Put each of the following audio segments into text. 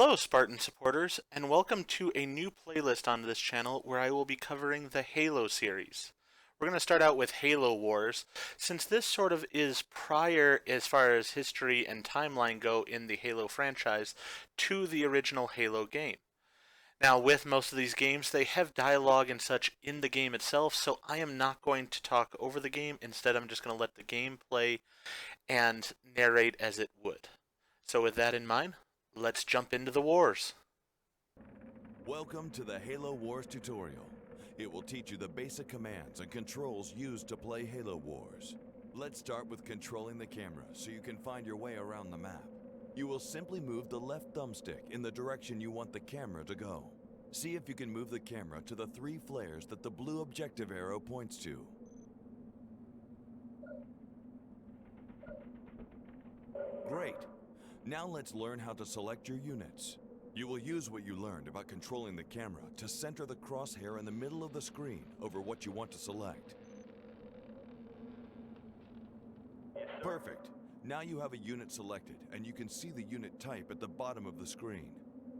Hello, Spartan supporters, and welcome to a new playlist on this channel where I will be covering the Halo series. We're going to start out with Halo Wars, since this sort of is prior, as far as history and timeline go in the Halo franchise, to the original Halo game. Now, with most of these games, they have dialogue and such in the game itself, so I am not going to talk over the game. Instead, I'm just going to let the game play and narrate as it would. So with that in mind, let's jump into the wars. Welcome to the Halo Wars tutorial. It will teach you the basic commands and controls used to play Halo Wars. Let's start with controlling the camera so you can find your way around the map. You will simply move the left thumbstick in the direction you want the camera to go. See if you can move the camera to the 3 flares that the blue objective arrow points to. Great. Now let's learn how to select your units. You will use what you learned about controlling the camera to center the crosshair in the middle of the screen over what you want to select. Perfect. Now you have a unit selected and you can see the unit type at the bottom of the screen.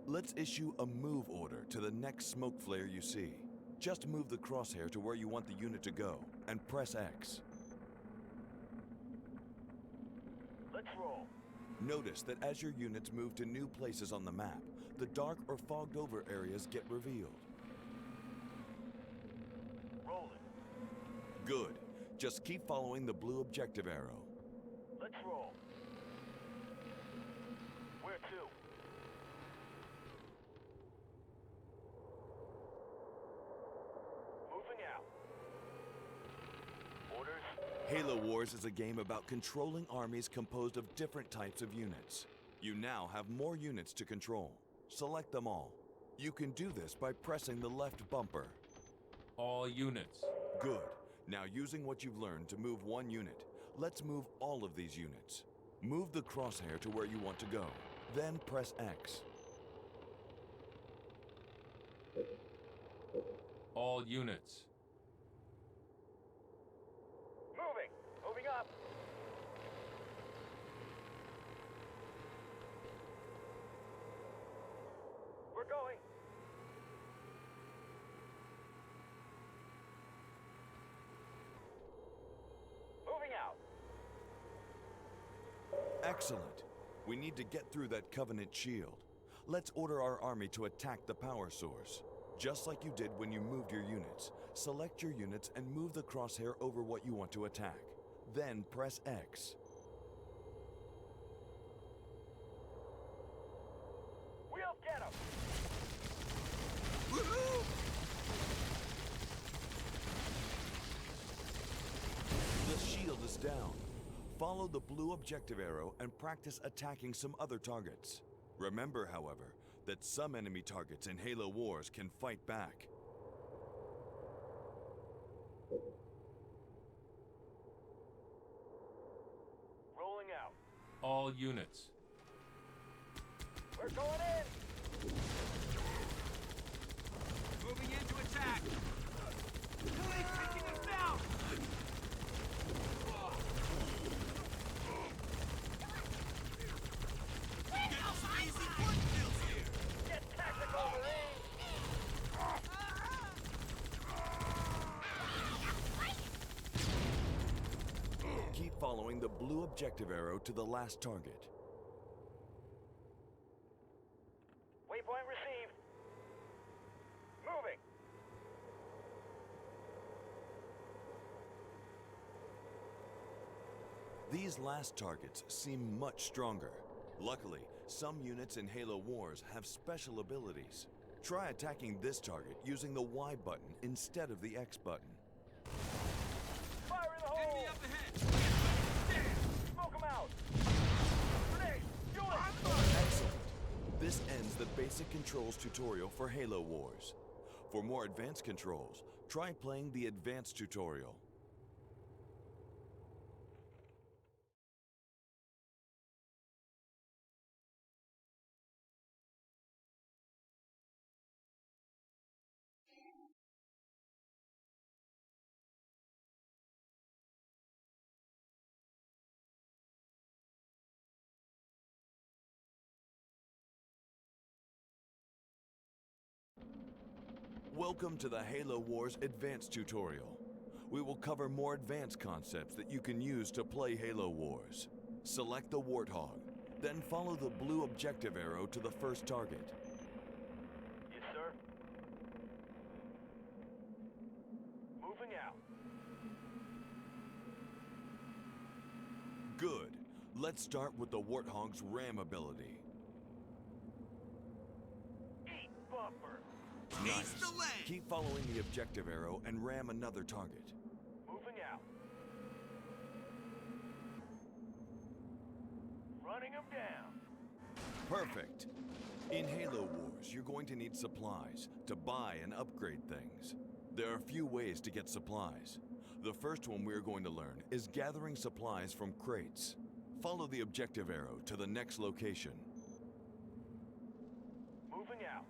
Let's issue a move order to the next smoke flare you see. Just move the crosshair to where you want the unit to go and press X. Let's roll. Notice that as your units move to new places on the map, the dark or fogged over areas get revealed. Rolling. Good. Just keep following the blue objective arrow. Let's roll. Where to? Moving out. Orders. Halo Wars is a game about controlling armies composed of different types of units. You now have more units to control. Select them all. You can do this by pressing the left bumper. All units. Good. Now using what you've learned to move one unit, let's move all of these units. Move the crosshair to where you want to go, then press X. All units. Moving. Moving up. We're going. Moving out. Excellent. We need to get through that Covenant shield. Let's order our army to attack the power source. Just like you did when you moved your units, select your units and move the crosshair over what you want to attack. Then press X. We'll get him. The shield is down. Follow the blue objective arrow and practice attacking some other targets. Remember, however, that some enemy targets in Halo Wars can fight back. Rolling out. All units. We're going in. Moving in to attack! He's taking us down! Getting some easy point kills here! Get tactical, Marine. Keep following the blue objective arrow to the last target. Waypoint received. Moving. These last targets seem much stronger. Luckily, some units in Halo Wars have special abilities. Try attacking this target using the Y button instead of the X button. Fire in the hole. Enemy up ahead! Damn! Smoke them out. Grenade. Do it. Excellent. This ends the basic controls tutorial for Halo Wars. For more advanced controls, try playing the advanced tutorial. Welcome to the Halo Wars Advanced tutorial. We will cover more advanced concepts that you can use to play Halo Wars. Select the Warthog, then follow the blue objective arrow to the first target. Yes, sir. Moving out. Good. Let's start with the Warthog's ram ability. Eat bumper. Nice. Keep following the objective arrow and ram another target. Moving out. Running them down. Perfect. In Halo Wars, you're going to need supplies to buy and upgrade things. There are a few ways to get supplies. The first one we're going to learn is gathering supplies from crates. Follow the objective arrow to the next location. Moving out.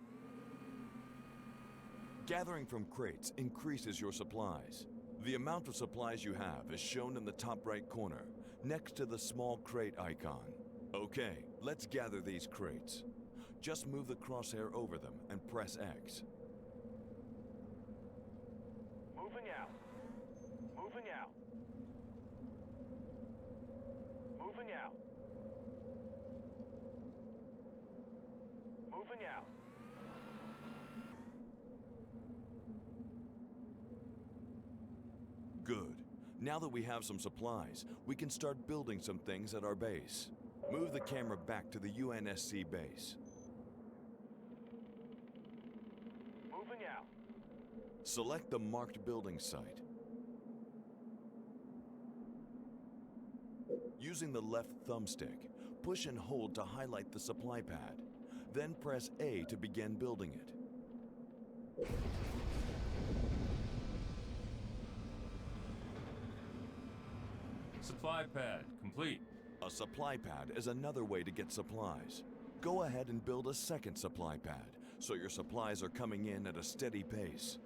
Gathering from crates increases your supplies. The amount of supplies you have is shown in the top right corner, next to the small crate icon. Okay, let's gather these crates. Just move the crosshair over them and press X. Moving out. Moving out. Moving out. Moving out. Good. Now that we have some supplies, we can start building some things at our base. Move the camera back to the UNSC base. Moving out. Select the marked building site. Using the left thumbstick, push and hold to highlight the supply pad. Then press A to begin building it. Supply pad complete. A supply pad is another way to get supplies. Go ahead and build a second supply pad, so your supplies are coming in at a steady pace.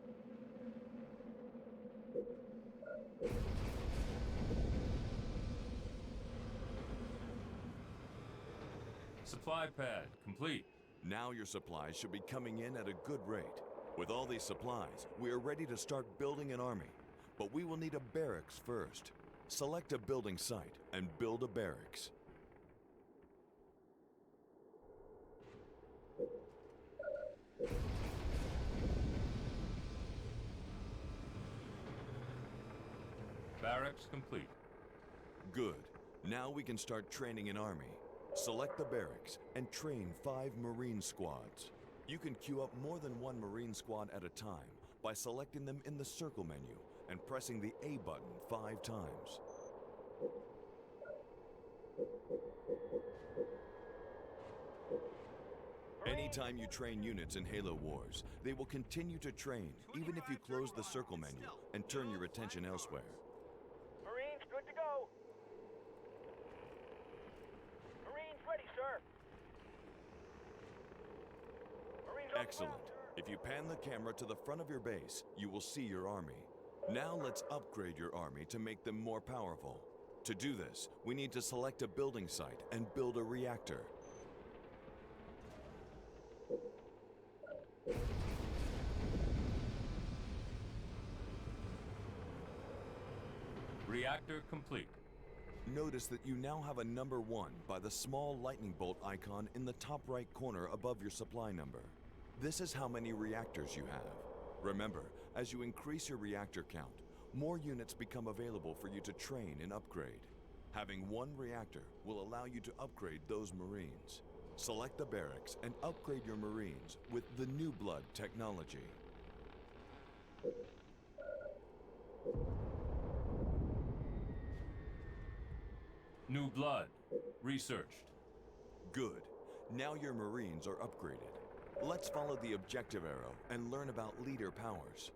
Supply pad complete. Now your supplies should be coming in at a good rate. With all these supplies, we are ready to start building an army. But we will need a barracks first. Select a building site and build a barracks. Barracks complete. Good. Now we can start training an army. Select the barracks and train 5 Marine squads. You can queue up more than one Marine squad at a time by selecting them in the circle menu and pressing the A button 5 times. Anytime you train units in Halo Wars, they will continue to train even if you close the circle menu and turn your attention elsewhere. Marines, good to go. Marines ready, sir. Marines on the Excellent. ground, sir. If you pan the camera to the front of your base, you will see your army. Now let's upgrade your army to make them more powerful. To do this, we need to select a building site and build a reactor. Reactor complete. Notice that you now have a number 1 by the small lightning bolt icon in the top right corner above your supply number. This is how many reactors you have. Remember, as you increase your reactor count, more units become available for you to train and upgrade. Having 1 reactor will allow you to upgrade those Marines. Select the barracks and upgrade your Marines with the New Blood technology. New blood. Researched. Good. Now your Marines are upgraded. Let's follow the objective arrow and learn about leader powers.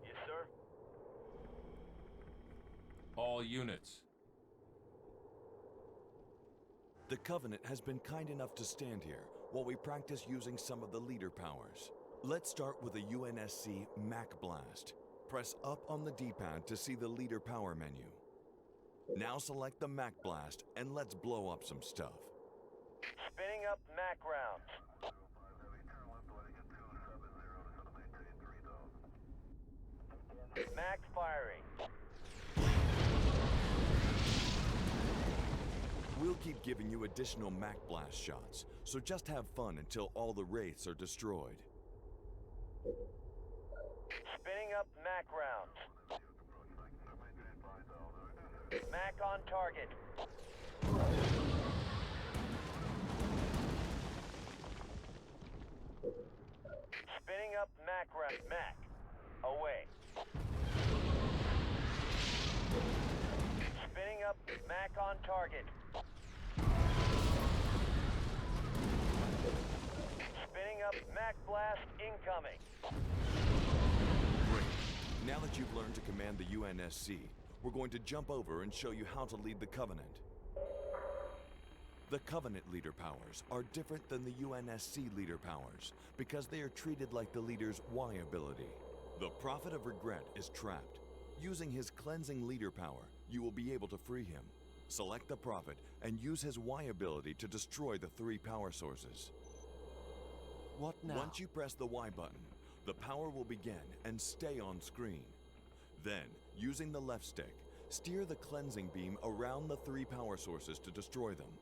Yes, sir. All units. The Covenant has been kind enough to stand here while we practice using some of the leader powers. Let's start with the UNSC Mac Blast. Press up on the D-pad to see the leader power menu. Now select the Mac Blast and let's blow up some stuff. Spinning up MAC rounds. MAC firing. We'll keep giving you additional MAC blast shots, so just have fun until all the wraiths are destroyed. Spinning up MAC rounds. MAC on target. Spinning up MAC round. MAC. Away. Spinning up MAC on target. Spinning up MAC blast incoming. Great. Now that you've learned to command the UNSC, we're going to jump over and show you how to lead the Covenant. The Covenant leader powers are different than the UNSC leader powers because they are treated like the leader's Y ability. The Prophet of Regret is trapped. Using his cleansing leader power, you will be able to free him. Select the Prophet and use his Y ability to destroy the 3 power sources. What now? Once you press the Y button, the power will begin and stay on screen. Then, using the left stick, steer the cleansing beam around the 3 power sources to destroy them.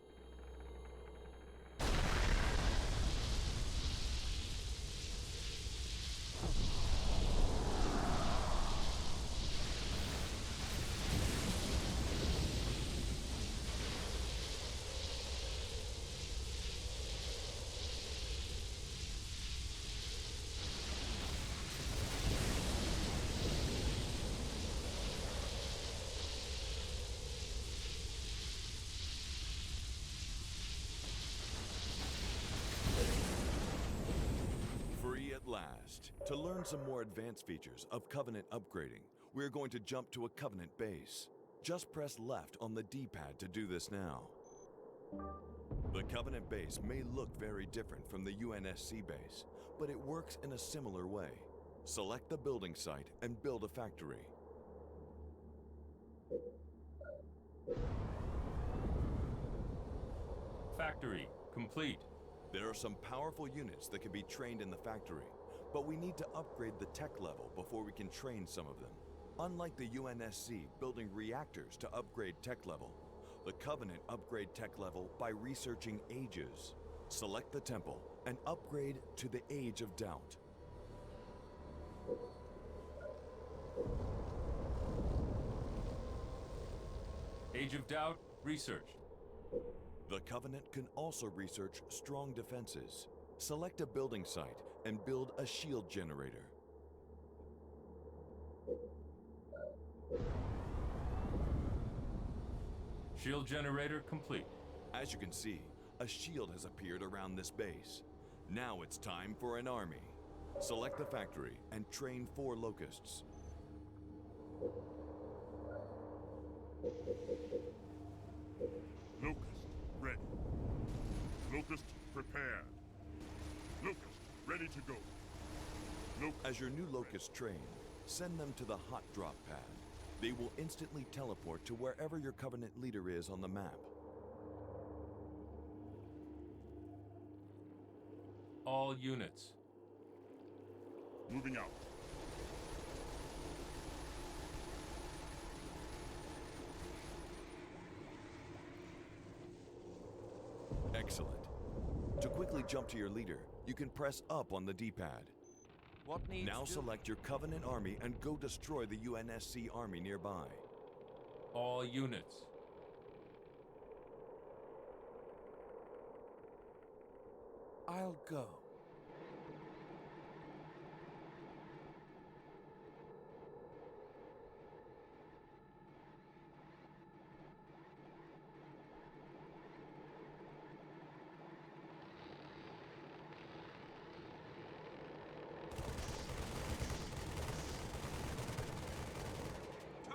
Free at last. To learn some more advanced features of Covenant upgrading, we're going to jump to a Covenant base. Just press left on the D-pad to do this now. The Covenant base may look very different from the UNSC base, but it works in a similar way. Select the building site and build a factory. Factory complete. There are some powerful units that can be trained in the factory, but we need to upgrade the tech level before we can train some of them. Unlike the UNSC building reactors to upgrade tech level, the Covenant upgrade tech level by researching ages. Select the temple and upgrade to the Age of Doubt. Age of Doubt researched. The Covenant can also research strong defenses. Select a building site and build a shield generator. Shield generator complete. As you can see, a shield has appeared around this base. Now it's time for an army. Select the factory and train 4 locusts. Locust, ready. Locust, prepared. Locust, ready to go. As your new locusts train, send them to the hot drop pad. They will instantly teleport to wherever your Covenant leader is on the map. All units. Moving out. Excellent. To quickly jump to your leader, you can press up on the D-pad. What needs Now to- select your Covenant army and go destroy the UNSC army nearby. All units. I'll go.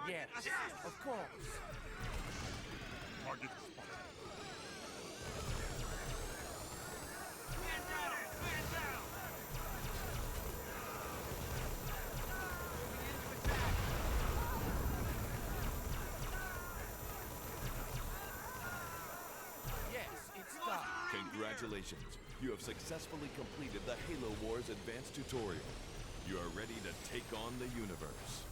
Yes, of course. Target spotted. Man down! Man down! Moving into attack! Yes, it's done. Congratulations. You have successfully completed the Halo Wars Advanced Tutorial. You are ready to take on the universe.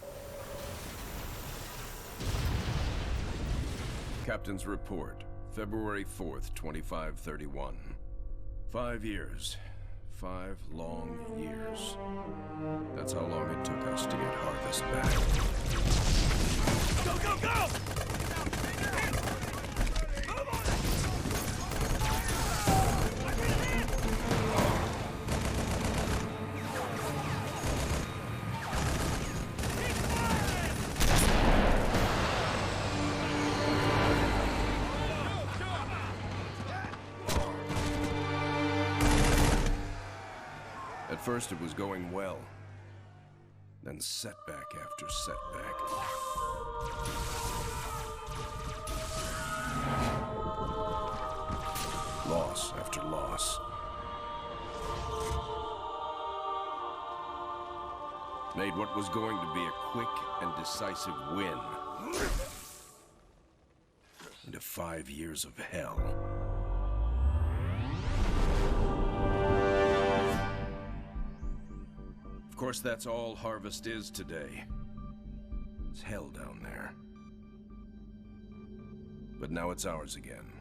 Captain's report, February 4th, 2531. 5 years. 5 long years. That's how long it took us to get Harvest back. Go, go, go! At first it was going well. Then setback after setback. Loss after loss. Made what was going to be a quick and decisive win into 5 years of hell. Of course, that's all Harvest is today. It's hell down there. But now it's ours again.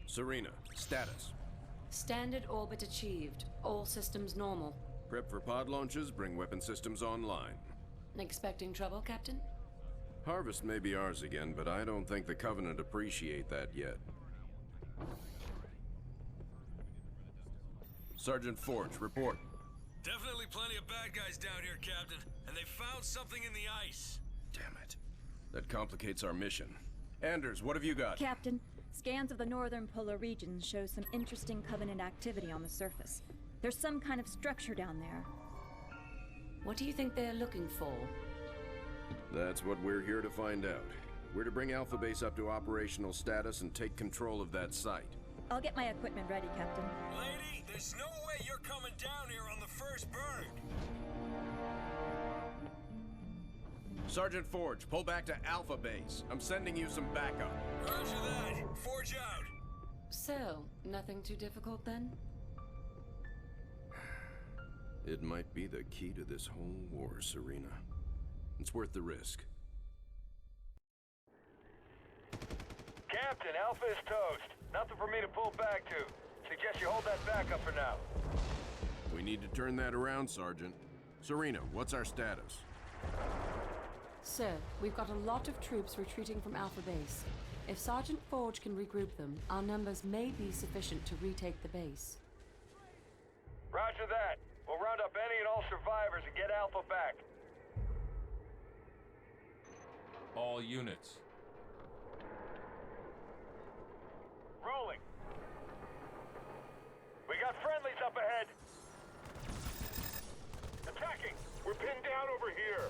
Serena, status. Standard orbit achieved. All systems normal. Prep for pod launches, bring weapon systems online. Expecting trouble, Captain? Harvest may be ours again, but I don't think the Covenant appreciate that yet. Sergeant Forge, report. Definitely plenty of bad guys down here, Captain. And they found something in the ice. Damn it. That complicates our mission. Anders, what have you got? Captain, scans of the northern polar regions show some interesting Covenant activity on the surface. There's some kind of structure down there. What do you think they're looking for? That's what we're here to find out. We're to bring Alpha Base up to operational status and take control of that site. I'll get my equipment ready, Captain. Lady, there's no way you're coming down here on the first bird. Sergeant Forge, pull back to Alpha Base. I'm sending you some backup. Roger that. Forge out. So, nothing too difficult then? It might be the key to this whole war, Serena. It's worth the risk. Captain, Alpha is toast. Nothing for me to pull back to. Suggest you hold that backup for now. We need to turn that around, Sergeant. Serena, what's our status? Sir, we've got a lot of troops retreating from Alpha Base. If Sergeant Forge can regroup them, our numbers may be sufficient to retake the base. Roger that. We'll round up any and all survivors and get Alpha back. All units. Rolling. We got friendlies up ahead. Attacking. We're pinned down over here.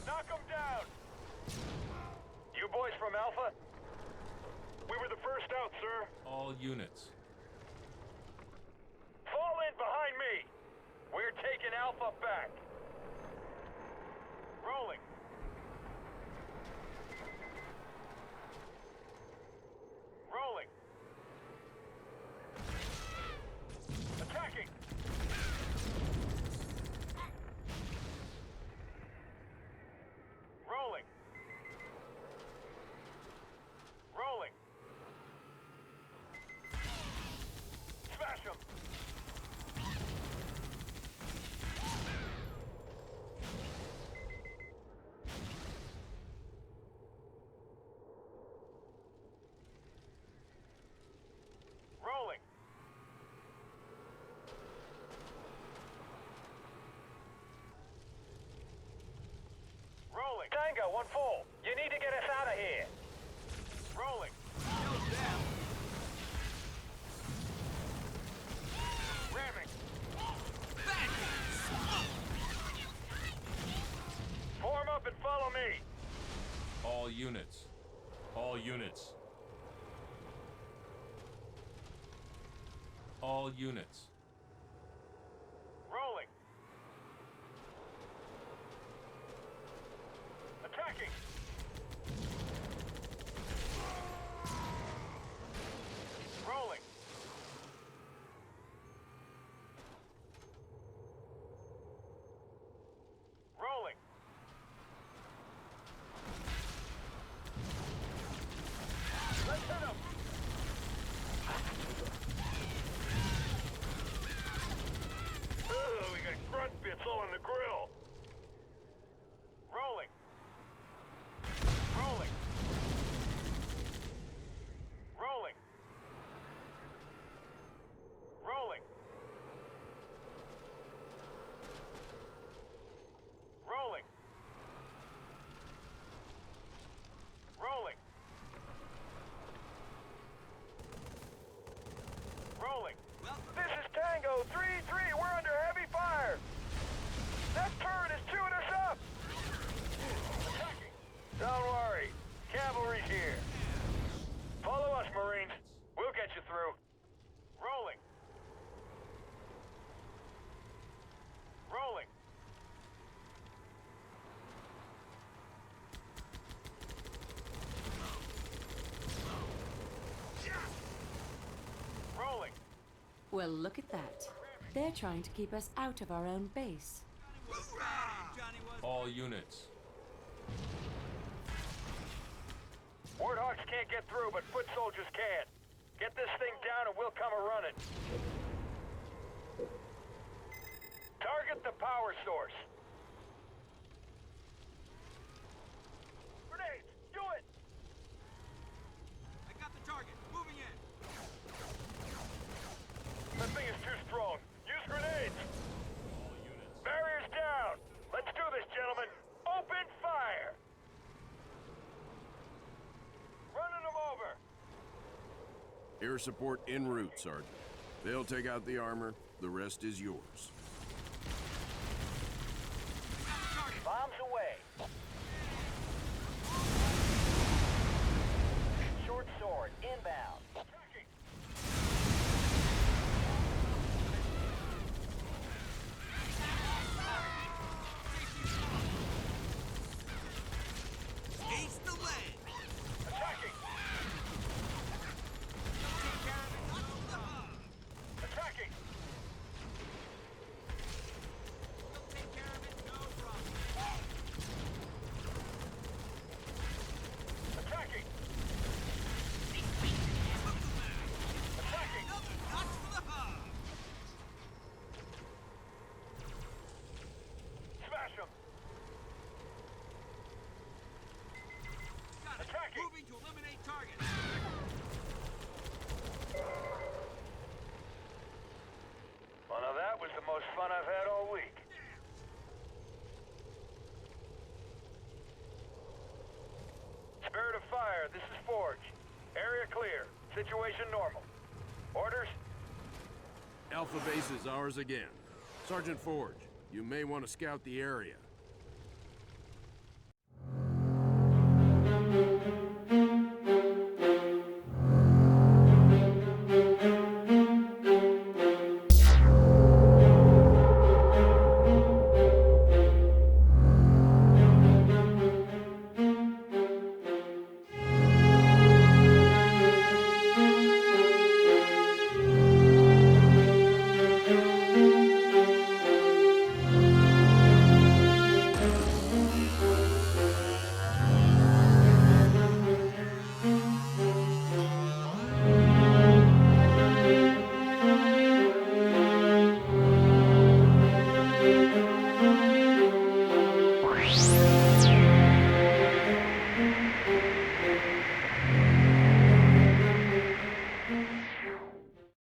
Knock them down. You boys from Alpha? We were the first out, sir. All units. Fall in behind me. We're taking Alpha back. Rolling. Rolling. Attacking. Rolling. Rolling. Smash Tango, one full. You need to get us out of here. Rolling. Kill them. Ramming. Bad guys. Form up and follow me. All units. All units. All units. Rolling. Attacking. Rolling. Rolling. Let's hit him. We got grunt bits all in the grill. Rolling. Rolling. Rolling. Rolling. Rolling. Rolling. Rolling. This is Tango 3-3. We're under heavy fire. That turret is chewing us up. Attacking. Don't worry. Cavalry's here. Follow us, Marines. We'll get you through. Rolling. Rolling. Rolling. Well, look at that. They're trying to keep us out of our own base. Johnny was All units. Warthogs can't get through, but foot soldiers can. Get this thing down and we'll come a-running. Target the power source. Grenades! Do it! I got the target. Moving in. That thing is too strong. Use grenades! Barriers down! Let's do this, gentlemen! Open fire! Running them over! Air support en route, Sergeant. They'll take out the armor. The rest is yours. Bombs away! Short sword, inbound. Attacking! Ace the leg. Attacking! Attacking! Take care of it. No problem. Attacking! Attacking! Nuts for the hub. Smash them! Got it. Attacking. Moving to eliminate targets. Well, now that was the most fun I've had all week. Spirit of Fire, this is Forge. Area clear. Situation normal. Orders? Alpha base is ours again. Sergeant Forge, you may want to scout the area.